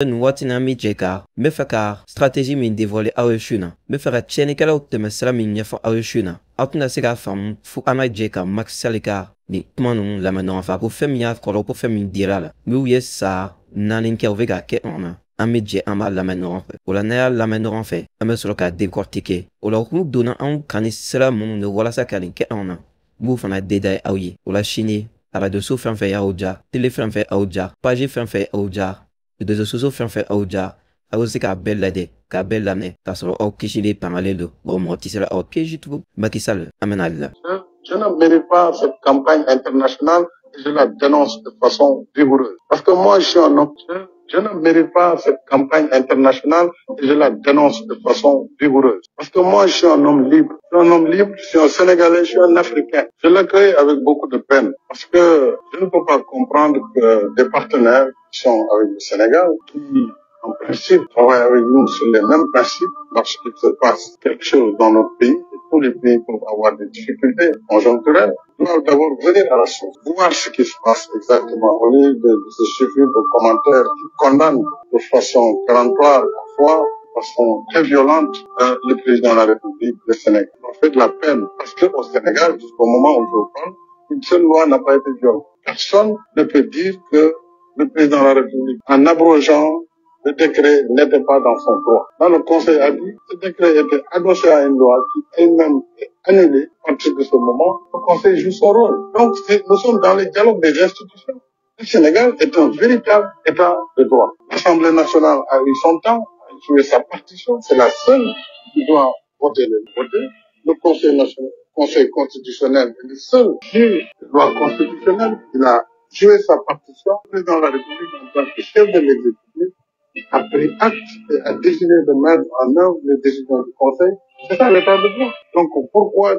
Watina mi jeka, me faka stratégie min dévoilée à Oshuna, me fera tienne qu'elle a obtenu cela min yafa à Oshuna. Altuna sega fam, fu ama jeka, max salika, ni tmanon la manon fa pour faire miaf, pour faire min dirala. Mais sa, nanin kelvega ke ona. Amidje ama la manon fait. Ou la nea la manon fait, ame sur le cas décortiqué. Ou la roue donna un canis cela mon ne voilà sa calin ke ona. Boufana dédaille aouye, ou la chine, ara de sous fait à Oja, téléphone fait à Oja, page fait à Oja. De soso fait Oja, a aussi qu'à belle lade, qu'à belle l'année, qu'à son au kichili parallèle, au mortisera au piège tout, makisal, amenal. Je ne mérite pas cette campagne internationale et je la dénonce de façon vigoureuse. Parce que moi, je suis un homme. Je ne mérite pas cette campagne internationale et je la dénonce de façon vigoureuse. Parce que moi, je suis un homme libre. Je suis un homme libre, je suis un Sénégalais, je suis un Africain. Je l'accueille avec beaucoup de peine. Parce que je ne peux pas comprendre que des partenaires qui sont avec le Sénégal, qui en principe travaillent avec nous sur les mêmes principes, lorsqu'il se passe quelque chose dans notre pays, tous les pays peuvent avoir des difficultés conjoncturelles, doivent d'abord venir à la source, voir ce qui se passe exactement, au lieu de se suffire de commentaires qui condamnent de façon péremptoire, parfois, de façon très violente, le président de la République du Sénégal. Ça fait de la peine, parce qu'au Sénégal, jusqu'au moment où je vous parle, une seule loi n'a pas été violée. Personne ne peut dire que le président de la République, en abrogeant le décret n'était pas dans son droit. Dans le Conseil a dit, ce décret était adossé à une loi qui elle-même est annulée. À partir de ce moment, le Conseil joue son rôle. Donc, nous sommes dans le dialogue des institutions. Le Sénégal est un véritable État de droit. L'Assemblée nationale a eu son temps, a joué sa partition. C'est la seule qui doit voter le voter. Le Conseil national, Conseil constitutionnel est le seul juge de loi constitutionnelle. Il a joué sa partition. Le président de la République, en tant que chef de l'exécutif, a pris acte et a décidé de mettre en œuvre les décisions du Conseil. C'est ça l'état de droit. Donc pourquoi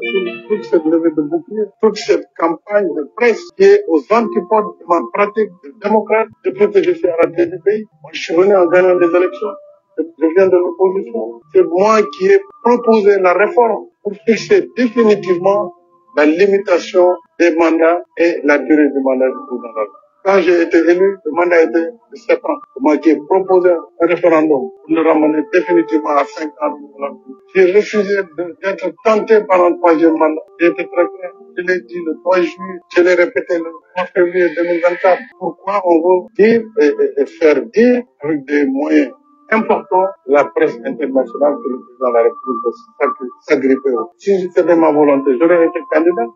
toute cette levée de bouclier, toute cette campagne de presse qui est aux antipodes de ma pratique de démocrate depuis que je suis à la tête du pays? Moi, je suis venu en gagnant des élections. Je viens de l'opposition. C'est moi qui ai proposé la réforme pour fixer définitivement la limitation des mandats et la durée du mandat du président de la République. Quand j'ai été élu, le mandat était de 7 ans. C'est moi qui ai proposé un référendum pour le ramener définitivement à 5 ans. J'ai refusé d'être tenté par un troisième mandat. J'ai été très clair. Je l'ai dit le 3 juillet, je l'ai répété le 3 février 2024. Pourquoi on veut dire et faire dire avec des moyens important la presse internationale que le président de la République doit s'agripper. Si c'était ma volonté, j'aurais été candidat.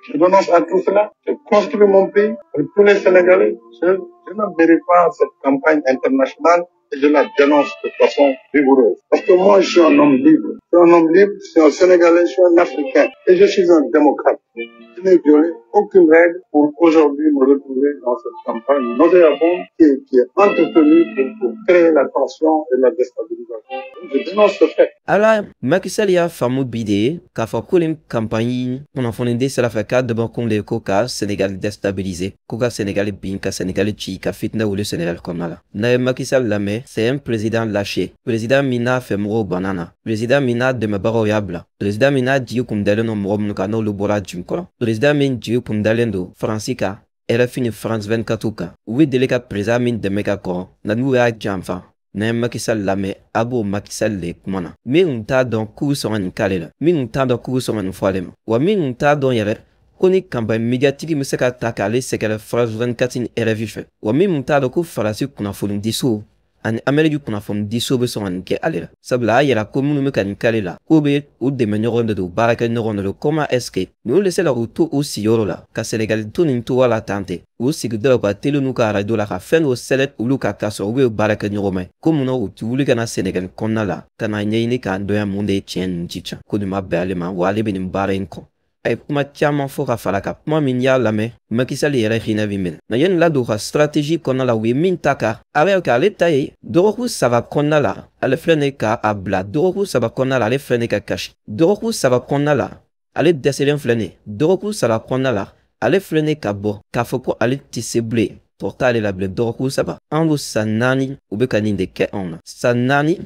Je renonce à tout cela. Je construis mon pays avec tous les Sénégalais. Je ne mérite pas cette campagne internationale et je la dénonce de façon rigoureuse. Parce que moi, je suis un homme libre. Je suis un homme libre, je suis un Sénégalais, je suis un Africain. Et je suis un démocrate. Je n'ai violé aucune règle pour aujourd'hui me retrouver dans cette campagne nauséabonde qui est entretenue pour créer la tension et la déstabilisation. Je dénonce ce fait. Alors, Macky Sall ya famu bide, ka fa kulim campagne, on en fondé c'est la fait cadre de bon les coca Sénégal déstabilisé. Coca Sénégal bin, ka Sénégal chi, ka fitna ou le Sénégal comme là. Na Macky Sall la mais, c'est un président lâché. Président Mina fait moro banana. Président Mina de me baroyable. Président Mina diu kum dalen no moro mnukano lu bora jumkola. Président Min diu kum dalen do, Francica. Elle a fini France 24 ka. Oui délicat président Min de mega ko, na nou ya jamfa. Na Macky Sall la me abo Macky Sall le kumana. Min ta don kou son an kalela. Min ta don kou son an foalem. Wa min ta don yere. Koni campagne médiatique me seka takale sekele France 24 in RFI fait. Wa min ta don kou farasi kuna folum diso. An Amérique kuna fom diso be son an ke alela. Sabla yela commune me kan kalela. Obe ou de menyoron de baraka noron de comment est-ce que nous laisser la route aussi yorola. Ka Sénégal tunin to wala tante. Ou si que de la télé nous ka radio la ka fen o selet ou luka kaso we baraka nyoroma. Comme no tu wuli kana Sénégal konna la. Kana nyini ka ndoya monde tien chicha. Ko de ma balema wale benim barenko. Ay kuma tiama foka falaka kuma min ya lame Macky Sall yere khina vimel na yen la do stratégie konna la we min taka avec ka leta yi doroku sava konna la ale flene ka abla doroku sava konna la ale flene ka kashi doroku sava konna la ale deselen flene doroku sava konna la ale flene ka bo ka foko ale tiseble portale la ble doroku sava ando sanani ubekani de ke on sanani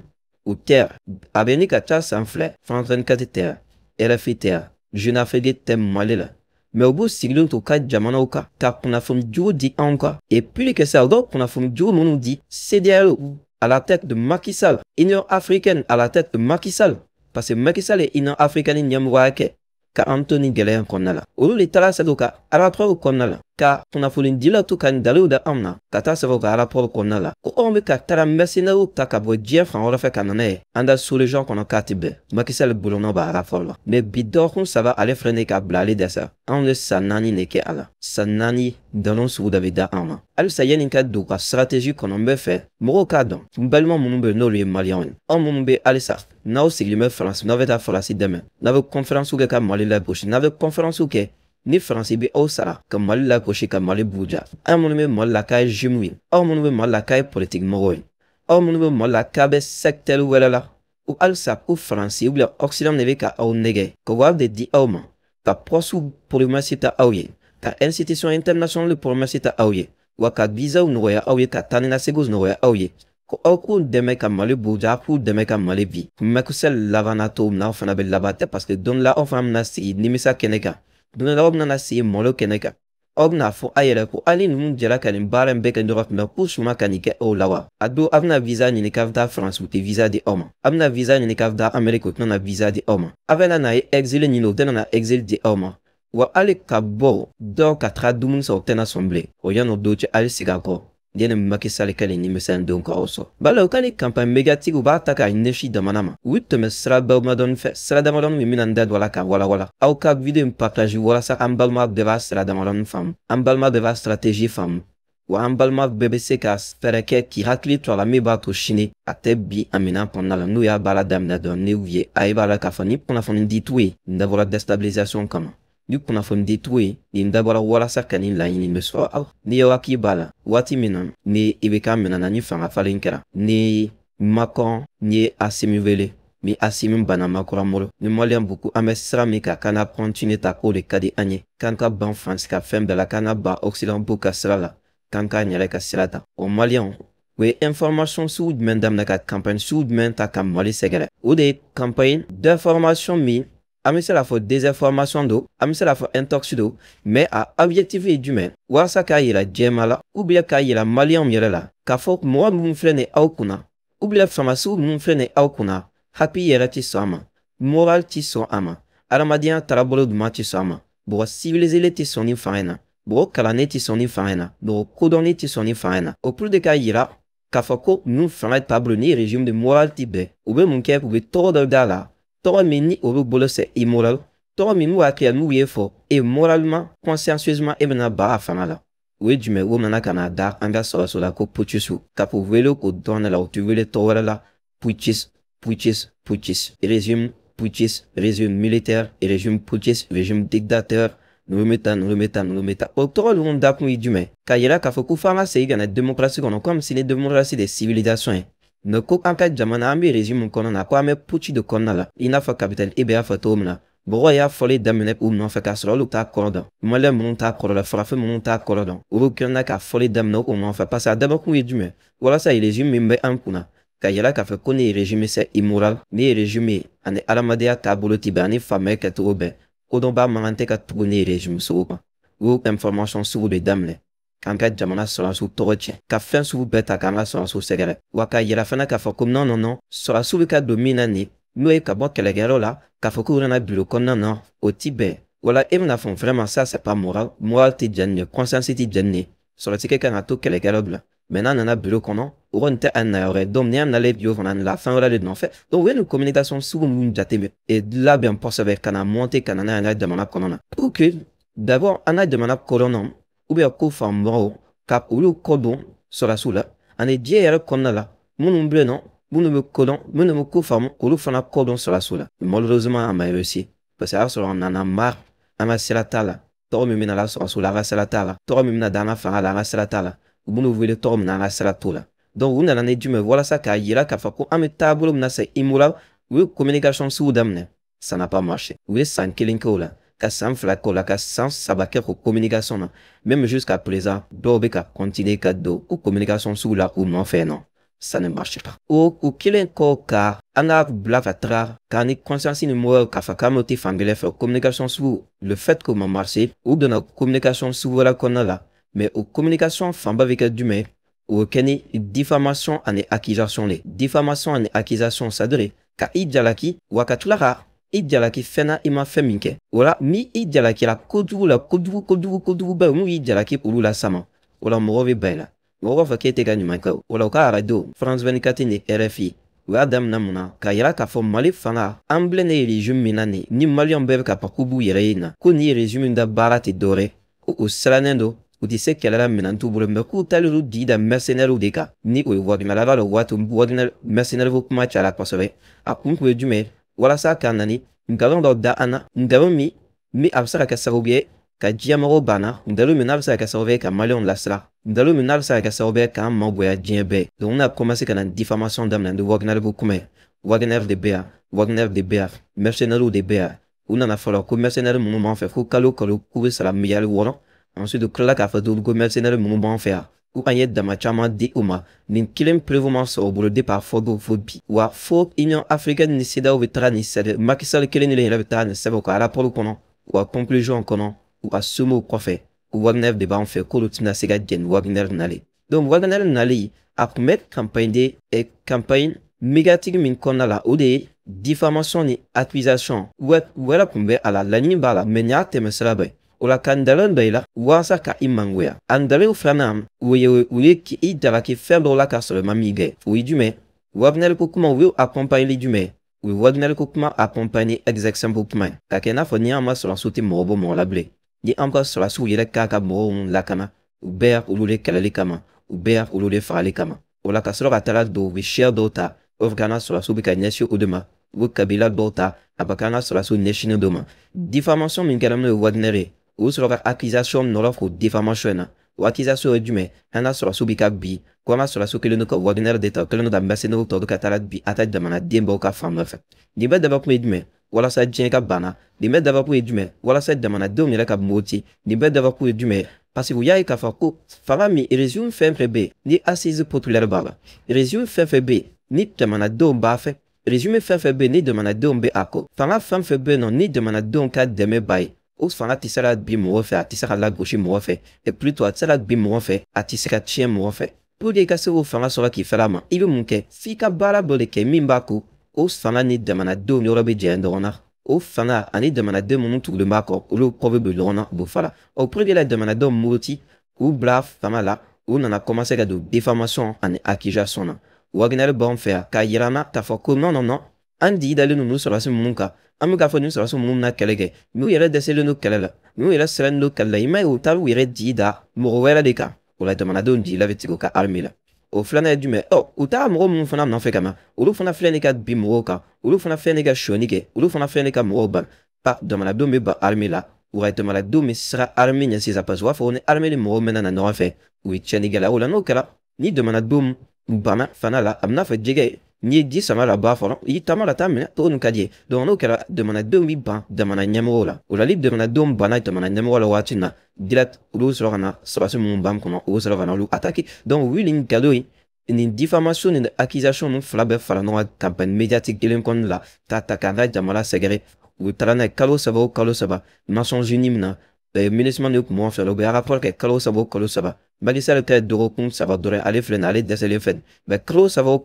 ou terre abeni ka cha sanfle France 24 terre RFI terre. Je n'ai fait des thèmes malés là. mais au bout sigilen to ka jamana ka ka kunnafoni jugu di anw kan. Et puis que ça, donc kunnafoni jugu minnu di CEDEAO à la tête de Macky Sall, Union africaine à la tête de Macky Sall, parce que Macky Sall est Union africaine ɲɛmɔgɔya kɛ ka Anthony gɛlɛya kɔnɔna la. Olu le taara sɛbɛn u ka rapport kɔnɔna la ka kunnafoni dila to ka daliw da anw na ka taa sɛbɛn u ka rapport kɔnɔna la ko anw bɛ ka taara mercenaires ta ka bɔ diɲɛ fan wɛrɛ fɛ ka na n'a ye an da solution kɔnɔ k'a tɛ bɛn. Macky Sall bolonɔ b'a rapport la, mais bi dɔgɔkun saba ale filɛ ne ka bila ale dɛsɛ anw ye san 4 de kɛ a la. San 4 nkalon sugu dɔ bɛ da anw na. Halisa yanni ka don u ka stratégie kɔnɔ n bɛ fɛ mɔgɔw k'a dɔn n balima minnu bɛ yen n'olu ye maliyɛnw ye. Anw minnu bɛ halisa n'aw sigilen bɛ Faransi n'aw bɛ taa Faransi dɛmɛ n'aw bɛ conférence kɛ ka Mali lagosi n'aw bɛ conférence kɛ ni Faransi bɛ aw sara ka Mali lagosi ka Mali buruja. An minnu bɛ Mali la k'a ye jumew ye, aw minnu bɛ Mali la k'a ye politique mɔgɔw ye, aw minnu bɛ Mali la k'a bɛ secteur wɛrɛ la ou halisa ko Faransi ou bien Occident de bɛ ka aw nɛgɛ ka wari de di aw ma ka poste diplomatie ta aw ye ka institution internationale diplomatie ta aw ye wa ka visaw nɔgɔya aw ye ka taa ni ka seginw nɔgɔya aw ye ko aw k'u dɛmɛ ka Mali buruja aw k'u dɛmɛ ka Mali bi. Macky Sall laban na cogo min na aw fana bɛ laban tɛ parce que don la aw fana bɛna sigi nimisa kɛnɛ kan, don la aw bɛna sigi malo kɛnɛ kan, aw bɛna fɔ a yɛrɛ ko hali ninnu jɛra ka nin baara in bɛɛ kɛ ɲɔgɔn fɛ mais k'u suma ka nin kɛ aw la wa. A don aw bɛna visa ɲini k'a bɛ taa Faransi u tɛ visa di aw ma, aw bɛna visa ɲini k'a bɛ taa Amérique u tɛna visa di aw ma, aw bɛna na ye exil ɲini u tɛna na exil di aw ma, wa hali ka bɔ dɔw ka taga dumuni san u tɛna sɔn bilen. O yan'o don cɛ hali sigi a kɔ yanni Macky Sall ka nin nimisa don ka aw sɔrɔ. Bala u ka ni campagne médiatique u b'a ta k'a ɲɛsin jamana ma, u tɛmɛ sira damadɔni fɛ, sira damadɔni min bɛna n da don a la k'a walawala. Aw ka video in partage walasa an balima bɛɛ b'a sira damadɔni faamu, an balima bɛɛ b'a stratégie faamu, wa an balima bɛɛ bɛ se ka fɛɛrɛ kɛ k'i hakili to a la min b'a to sini a tɛ bi a minɛn kɔnɔna la n'u y'a baara daminɛ dɔrɔn ne y'u ye a ye b'a la k'a fɔ ni kunnafoni di t'u ye nin dabɔra déstabilisation kama. Ni kunnafoni di t'u ye nin dabɔra walasa ka nin laɲini bɛ sɔrɔ aw. Ni ye hakili b'a la waati min na ni i bɛ k'a minɛ na ni fanga falen kɛra ni Macron ni Assimi wele min Assimi banna Macron bolo ni maliyɛn buku an bɛ sira min kan k'an ka continuer ta k'o de ka di an ye, k'an ka ban Faransi ka fɛn bɛɛ la, k'an ka ban Occident buku ka sira la, k'an k'an yɛrɛ ka sira ta. O maliyɛnw u ye information sugu jumɛn daminɛ ka campagne sugu jumɛn ta ka Mali sɛgɛrɛ? O de ye campagne d'information min an bɛ se k'a fɔ désinformation don, an bɛ se k'a fɔ intox don, mais a objectif ye jumɛn? Walasa k'a yira jɛma la ou bien k'a yira maliyɛnw yɛrɛ la k'a fɔ mɔgɔ minnu filɛ nin ye aw kunna ou bien faamasiw minnu filɛ nin ye aw kunna hakili yɛrɛ ti sɔn a ma, moral ti sɔn a ma, adamadenya taabolo duman ti sɔn a ma, mɔgɔ civilisé ti sɔn nin fanga in na, mɔgɔ kalannen ti sɔn nin fanga in na, mɔgɔ kodɔnnen ti sɔn nin fanga in na. O pour de k'a yira k'a fɔ ko ninnu fanga taabolo ni régime de moral ti bɛn, u bɛ mun kɛ? U bɛ tɔgɔ dɔ d'a la, tɔgɔ min ni olu bolo c'est immoral, tɔgɔ min n'u hakili la n'u ye fɔ et moralement consciencieusement e bɛna ba a fanga la. O ye jumɛn? O nana ka na da an ka sɔrɔso la ko putschistes k'a fɔ u wele k'o dɔn ne la u tɛ wele tɔgɔ wɛrɛ la, putschistes, putschistes, putschistes, régime putschiste, régime militaire, régime putschiste, régime dictateur, ninnu bɛ taa ninnu bɛ taa ninnu bɛ taa. O tɔgɔ ninnu dakun ye jumɛn? K'a yira k'a fɔ ko f'an ka segin ka na démocratie kɔnɔ comme si ni démocratie de civilisation ye. Ne ko an ka jamana an bɛ régime min kɔnɔ na ko an bɛ putsch de kɔnɔna la i n'a fɔ capitaine Ibe y'a fɔ cogo min na. Mɔgɔw y'a fɔli daminɛ u nɔfɛ k'a sɔrɔ olu t'a kɔrɔ dɔn, maliyɛn minnu t'a kɔrɔ dɔn, farafin minnu t'a kɔrɔ dɔn, olu kɛlen k'a fɔli daminɛ u nɔfɛ parce que a dabɔkun ye jumɛn? Walasa régime min bɛ an kunna ka yira k'a fɔ ko ni régime c'est immoral, ni régime ye ani adamadenya taabolo ti bɛn ani faamuyali kɛcogo bɛn, ko dɔn b'a mankan tɛ ka tugu ni régime sugu kan. U information sugu de daminɛ k'an ka jamana sɔrɔdasiw tɔgɔ tiɲɛ, ka fɛn sugu bɛɛ ta k'an ka sɔrɔdasiw sɛgɛrɛ, wa k'a yira fana k'a fɔ ko non non non sɔrɔdasiw bɛ ka don min na nin n'o ye ka bɔ kɛlɛkɛyɔrɔ la k'a fɔ k'u nana bureau kɔnɔna na o ti bɛn. Wala e bɛna fɔ vraiment ça c'est pas moral, moral ti jɛn nin ye, conscience ti jɛn nin ye, sɔrɔdasi kan ka to kɛlɛkɛyɔrɔ bila mais n'a nana bureau kɔnɔ o kɔni tɛ a na yɔrɔ ye. Donc ni an nalen bureau fana la fɛn wɛrɛ de nɔfɛ, donc u ye nin communication sugu minnu jateminɛ et labɛn kosɛbɛ ka na monter ka na n'a ye an ka jamana kɔnɔ na pour que d'abord an ka jamana kɔnɔna ou bien ko faamubagaw ka olu kodɔn sɔrɔdasiw la ani diɲɛ yɛrɛ kɔnɔna la minnu bɛ yen nɔ minnu bɛ kodɔn minnu bɛ ko faamu olu fana kodɔn sɔrɔdasiw la. Malheureusement an ma réussi parce que a y'a sɔrɔ an nana marre an ka sira t'a la, tɔgɔ min bɛna la sɔrɔdasiw la an ka sira t'a la, tɔgɔ min bɛna da an ka fanga la an ka sira t'a la, u b'u wele tɔgɔ min na an ka sira t'o la. Donc u nana ni jumɛn walasa k'a yira k'a fɔ ko an bɛ taabolo min na c'est immoral, u ye communication sugu daminɛ, ça n'a pas marché. U ye san 1 kɛ o la ka san 2 kɛ o la ka san 3 kɛ o communication na même jusqu'à présent dɔw bɛ ka continuer ka don o communication sugu la u nɔfɛ yen nɔ. ça ne marche pas. Ou kelen ko ka ana blafatra ka ni conscience ni mo ka fa kamoti fangele faire communication sur le fait que marché ou de la communication sur la konala mais ou communication famba avec du mais ou keni diffamation ane accusation les diffamation ane accusation ça dire ka idjalaki wakatulara idjalaki fena ima feminke wala mi idjalaki la kodu ba mu idjalaki ulu la sama wala morobe bela moro fa kete ga nyuma ka wala ka radio France 24 ni RFI wa adam namuna ka yara ka fo mali fanga amblene resume minani ni malion bebe ka pakubu yereina ko ni resume nda barati dore o salanendo ou dise kala minantu bulumbe ku talu di da mercenaire ou deka ni o wadi malava lo watu wadi mercenaire vous match à la passer a punku dume wala sa kanani ngalo da ana ngalo mi absara ka sarobie ka diamoro bana ndalo minab sa ka sauver ka malion lasla ndalo minab sa ka sauver ka mamboya diembe donc on a commencé kana diffamation d'âme de Wagner vous comme Wagner de BA mercenaire ou de BA on en a fallu que mercenaire mon moment fait faut kalo couver ça la meilleure wono ensuite de cela ka fa do go mercenaire mon moment faire ou ayet da machama di uma nin kilem prévement so pour le départ fodo fobi wa fo union africaine ni sida ou veterani c'est makisal kelen le veterani c'est beaucoup à la pour le kono ou à conclusion kono ou à sumo profet ou Wagner de ba on fait kolotina sega den Wagner nali donc Wagner nali a promet campagne et campagne médiatique min konala ou de diffamation ni accusation ou la kumbe ala la ligne bala menya teme selabe ou la kandalon baila ou asa ka imangwea andale ou flanam ou ye ki idala ki faible la ka sur le mamige ou idume Wagner kokuma ou accompagner l'idume ou Wagner kokuma accompagner exactement kokuma kakena foni ama sur la sauté morobo mo la blé ni encore sur la souille kaka mo la kama ou ber ou le kalali kama ou ber ou le farali kama ou la kasoro atala do vi cher dota ofgana sur la soubi kanyesio odema ou kabila dota abakana sur la sou neshine doma diffamation min kanam le Wagner ou sur la accusation non l'offre diffamation ou accusation dume ana sur la soubi kabi quoi sur la souki le no Wagner deta que le no d'ambassadeur no todo katala bi attaque de mana dembo ka femme fait di ba d'abord pour dume wala sa dien ka bana di met d'abord pour dume wala sa de mana do mi la ka moti di bet d'abord pour dume parce que vous y a ka fa ko fama mi résume FMB ni assise populaire baba résume FMB ni de mana do ba fait résume FMB ni de mana do mbe ako fama FMB non ni de mana do ka de me bay ou fanga tisala bi mo fait tisala la gauche mo fait et plutôt tisala bi mo fait tisala chien mo fait pour les cas où fanga sera qui fait la main il veut que fika bala boleke mimbako ou fanga ni de mana do mi robe jendona ou fanga ani de mana de mon tout le mako ou le probable lona bofala au premier la de mana do moti ou blaf fama la ou on a commencé à de diffamation en accusation Wagner bon faire kayirana ta foko non andi dalu nous sur la munka amuka fonu sur la munna kelege mu yere desele no kelela mu yere selen no kella ima ou talu yere dida morowela deka ou la demanda don di la vetiko ka armila o flana du me ou ta mo mun fana na fe kama ou lu fana flene ka bi moka ou lu fana flene ka shonike ou lu fana flene ka moba pa demanda do me ba armila ou la demanda do me sera armine si ça passe wa fone armele mo mena na no fe ou cheniga la ou la no kala ni demanda dum bana fana la amna fa jege ni di sama la ba fona i tama la tamne to nu kadie donc no kala demanda do mi ba demanda nyamro la ou la lib demanda dum bana demanda nyamro la watina dilat ulu sorana sorasu mun bam kono ou sorana lu attaquer donc willing kadoi une diffamation une accusation non flabe fala no campagne médiatique de kon la tatakana jamala segere ou talana kalo saba Nations Unies na ministre de comment faire le rapport que kalo saba Balisa le tête de recompte ça va durer aller flâner aller déceler fait mais kalo saba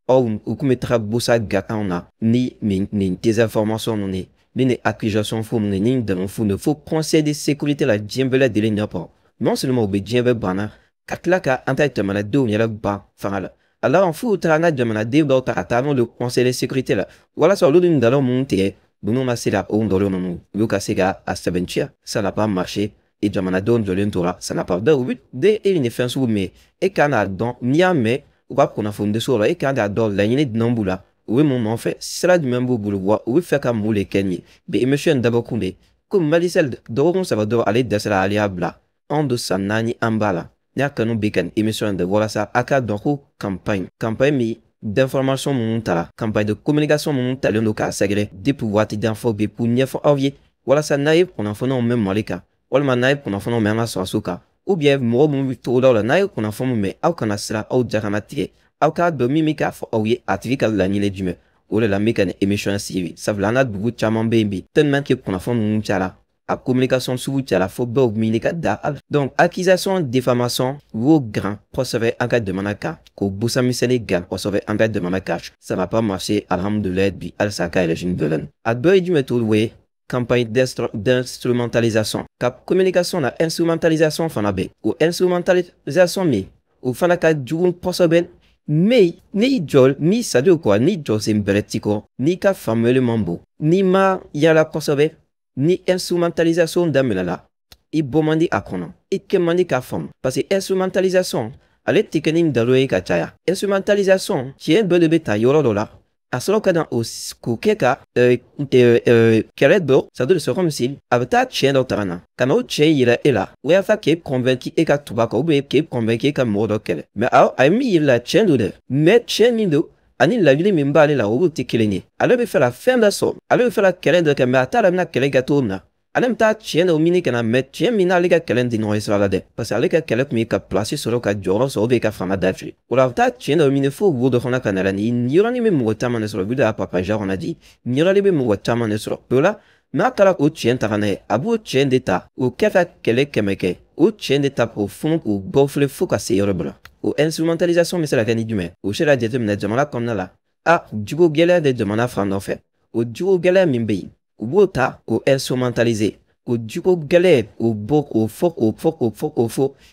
ou commettra bossa gakana ni des informations non ni accusations faux ni de fou ne faut conseil de sécurité la djembele de l'Ignapor non seulement au djembe bana katlaka antite manado ni la ba fangala alors en fou trana de manade d'autre attendant le conseil de sécurité là voilà sur l'une dans monter bon on a c'est là on doit non Lucas Sega à Sabentia ça n'a pas marché et Jamanadon de l'entoura ça n'a pas de but de une fin sous mais et Canada niame ou pas qu'on a fondé sur là et Canada la ligne de Nambula oui mon en fait cela du même boulot oui fait comme moule kenye mais monsieur d'abord comme Malicel de ça va devoir aller de cela aliabla en de sa nani ambala n'a qu'un bécan émission de voilà ça à cas donc campagne mi d'information montala campagne de communication montala no ka sagre des pouvoirs d'info be pour nief envier voilà ça naïf qu'on en faisant même malika wala naïf qu'on en faisant même à soka ou bien mo mo to dans la naïf qu'on en faisant mais au kana sera au jaramati Au cas de mimika fo oye atvika la nyile dume. Ole la meka ne emission CV. Savlana bugu chaman baby. Tellement que qu'on a fond mouchala. A communication sous la fo bo minika da. Donc accusation diffamation wo grand procédé en cas de manaka ko busami Sénégal procédé en cas de manaka. Ça va pas marcher alhamdoulilah bi al saka et le jeune de l'an. A boy du méthode we campagne d'instrumentalisation. Cap communication na instrumentalisation fanabe ou instrumentalisation mi ou fanaka du procédé. Mais ni jol ni sadio quoi ni josem beretiko ni ka fameux mambo ni ma yala kosobe ni instrumentalisation d'amela i bomandi akona i kemandi ka fam parce que instrumentalisation ale tikenim daloe ka chaya instrumentalisation qui est de beta yoro dola asolo kana os kukeka keredo ça doit se comme si avata chien d'otarana kana o chien ira ela we afa ke convaincu e ka tubako be ke convaincu ka modo kele mais a mi la chien de mais chien mindo ani la vile mimba la o tikeleni ale be faire la fin de so ale be faire la kele de ka mata la na kele gatona alem ta chien o mini kana met chien mina le ka kele di no isra de parce que ale ka kele mi ka placer sur ka joro so be ka fama dafi ou la ta chien o mini fo wo de khona kana ni ni même wotama ne sur le video papa ja on a dit ni ra le même wotama ne sur là ma kala o chien tarane abu chien d'état ou kafa kele kemeke o chien d'état profond ou bofle fo ka cérébral ou instrumentalisation mais c'est la gani du mais ou chez la détermination demanda comme là ah du go gela de demanda fran en fait ou du go gela mimbe ou bota ou instrumentalisé ou du go gela ou bok ou fok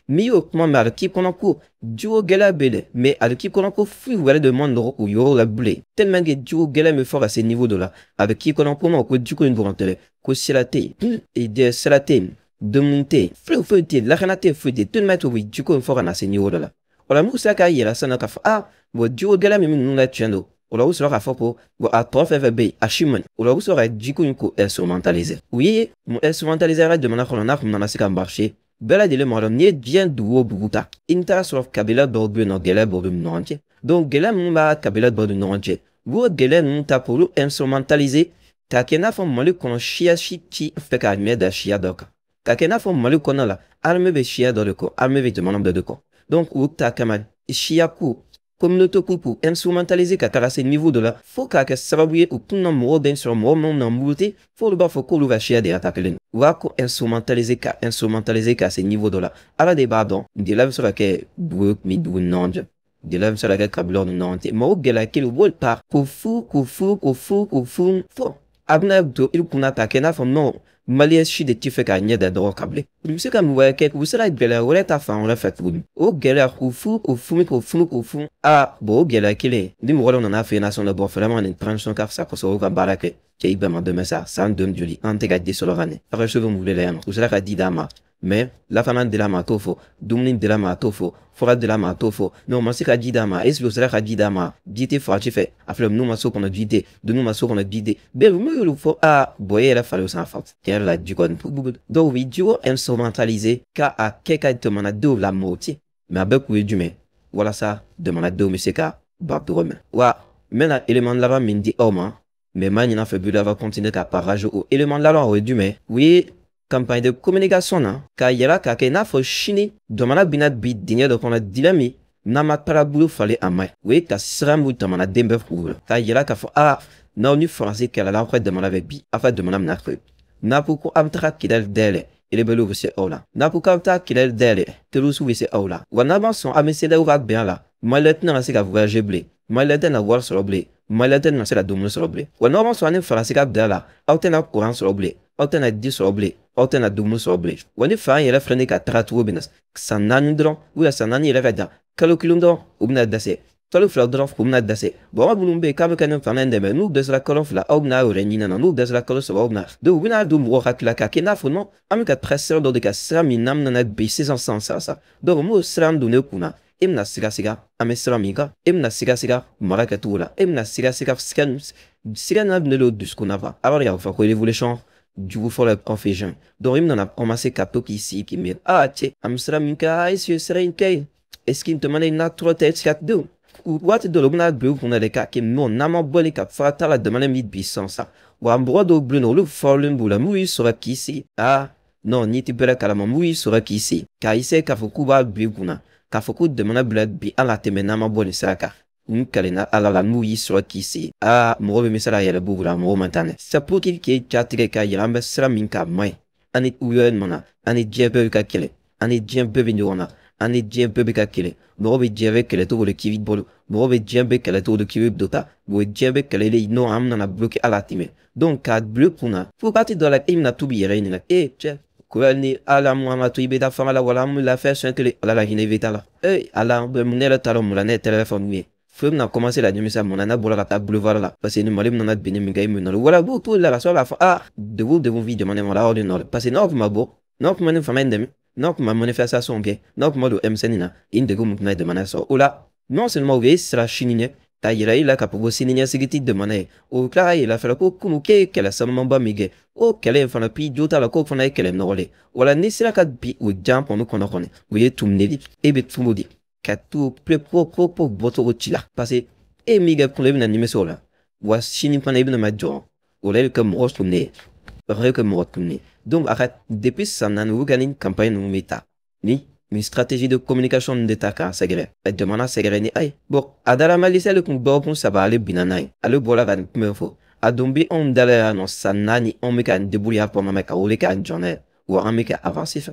mi au comment mal qui qu'on ko du go gela bele mais à l'équipe qu'on ko fou voilà de monde ou yo la blé tellement que du go gela me fort à ces niveaux de là avec qui qu'on ko non ko du ko une volonté ko silate et de silate de monter fouté la renate fouté tout mettre oui du ko fort à ces niveaux de là wala musa ka yela sana ka ah bo diwo gala mi mun la chendo wala usura ka fopo bo a prof FB a shimon wala usura diko ko instrumentaliser oui mon instrumentaliser de mana khona na na sika marché bela dile mo ni bien duo buguta inter sur kabila bordu no gela bordu nonje donc gela mun ba kabila bordu nonje wo gela mun ta pour instrumentaliser ta kena fo mo le kono shia shiti fe ka me da shia doka ka kena fo mo le kono la arme be shia do ko arme be de manam de ko donc ou ta kamal shiaku communauté pour instrumentaliser ka karase niveau de la faut ka sababuye ou tout non mo den sur mo non multi faut le ba faut ko va chia de attaquer wa ko instrumentaliser ka ce niveau de la ala de pardon de la sur que bou mi du non de la sur la kablo non mo gela ke le vol par ko fou fo abna do il kuna ta kena fo non Malia shi de tife ka nya da do kable du se kam wa ke ku sera gela wala ta fa on la fait o gela ku fu a bo gela kile di mo wala na fa na son bo vraiment une transition ka ça ko so ka barake ke iba ma de mesa sans dom joli antega de solorane après je vous voulez là ku sera ka di dama mais la femme de la matofo dumnin de la matofo fora de la matofo non ma se ka di dama est-ce que sera ka di dama dite fo tu fait afle nous ma so qu'on a dite de nous ma so qu'on a dite be me le fo a boyer la falo sans faute car la du kon donc vidéo instrumentalisé ka a keka de manado la moti mais avec oui du mais voilà ça de manado mais c'est ka babdrome wa maintenant élément de la mindi oma mais man n'a fait but d'avoir continué ka parage au élément de la loi du mais oui campagne de communication na ka yela ka ke na fo chini domana binat bi dinya do kona dilami na mat para bulu fale amai we ka sramu domana dembe fulu ka yela ka fo a na ni français que la après demana avec bi afa demana na cru na pour ko amtra kidal dele ele belu vese ola na pour kapta kidal dele telu su vese ola wana ban son amese da urak bien là malet na se ka voyager blé malet na war sur blé malet na se la domo sur blé wana ban son ne français ka dala autena courant sur blé autena 10 sur blé autena domo sur blé wani fa yela frene ka tratu binas sanan dron ou ya sanan yela veda kalokilum do ubna dase tolo fla dron ubna dase bo bulumbe kam kanem fanande me nu des la kolof la obna orenina nu des la kolos obna do ubna do mo rakla ka kena fono amika presseur do de ka saminam na be 600 ça do mo sram do ne kuna imna siga ame sramika imna siga marakatula imna siga scan na ne lo duskunava alors ya fa ko les champs du coup faut en fait jeune donc il m'en a commencé capo ici qui me ah tiens amsterdam minka est-ce serait une kay est-ce qu'il me demande une autre tête 4 ou what de l'obna bleu qu'on a des cas qui non n'a pas les cap fata la demande mid puissant ça ou un bras de bleu no le fallen boula mouille sera qui ici ah non ni tu peux la calama mouille sera qui ici car ici qu'a faut couba bleu qu'on a k'a fɔ ko jamana bila bi ala tɛmɛ n'a ma bɔ nin sira kan n kalenna ala la n'u y'i sɔrɔ k'i se mɔgɔ bɛ misala yɛrɛ b'u la mɔgɔ man tan dɛ c'est pour qu'il k'e jatigɛ k'a yira an bɛ sira min kan man ɲi an ni uyɛ mana an ni diɲɛ bɛɛ bɛ ka kɛlɛ an ni diɲɛ bɛɛ bɛ ɲɔgɔn na an ni diɲɛ bɛɛ bɛ ka kɛlɛ mɔgɔ bɛ diɲɛ bɛ kɛlɛ cogo de k'i bolo mɔgɔ bɛ diɲɛ bɛ kɛlɛ cogo de k'i bɛ dɔ ta o diɲɛ bɛ kɛlɛ de non an nana bloquer ala tɛmɛ donc k'a bila kunna fo waati dɔ la e bɛna tubi yɛrɛ ɲininka cɛ ko ni ala mun ma to i bɛ taa fanga la wala an bɛ lafiya sɔn kelen ala la hinɛ i bɛ taa la ala mun ne yɛrɛ taa dɔn mun la ne yɛrɛ tɛ fɛn mun ye fo bɛna commencer la ɲɛmisa mun na ne bɔra ka taa boulevard la parce que ni mali nana bin min kɛ e min nɔ wala b'o t'o la ka sɔrɔ k'a fɔ degun fi jamana ma aw de nɔ parce que n'aw tun ma bɔ n'aw tun ma ni fanga in dɛmɛ n'aw tun ma manifestation kɛ n'aw tun ma don M5 na i degun mun tun bɛ jamana sɔrɔ o la non seulement u bɛ sira sini ɲɛ k'a yira i la k'a fɔ ko sini ɲɛsigi tɛ jamana ye o tila k'a yira fana ko kunu k'e ye kɛlɛ sanumanba min kɛ o kɛlɛ in fana puis jo t'a la k'o fana ye kɛlɛ nɔgɔlen wala ni sera ka bi o jan kɔni kɔnɔ kɔni o ye tumuni e bɛ tumu de ka tu po bɔcogo ci la parce que e min kɛ kunna e bɛna nimisi o la wa sini fana i bɛna ma jɔ o la e bɛ kɛ mɔgɔ tunnen ye o la e bɛ kɛ mɔgɔ tunnen donc a ka depuis san naani u ka nin campagne ninnu bɛ ta ni stratégie de communication de ta k'a sɛgɛrɛ jamana sɛgɛrɛ ni a ye bon a dara Malie kun dɔgɔkun 3 ale binna n'a ye ale bɔra ka nin kuma fɔ a dun bi anw dala yan nɔ san 4 anw bɛ ka n débrouiller a kɔnɔna ka wele k'an jɔ n'a ye wa an bɛ ka avancer fɛ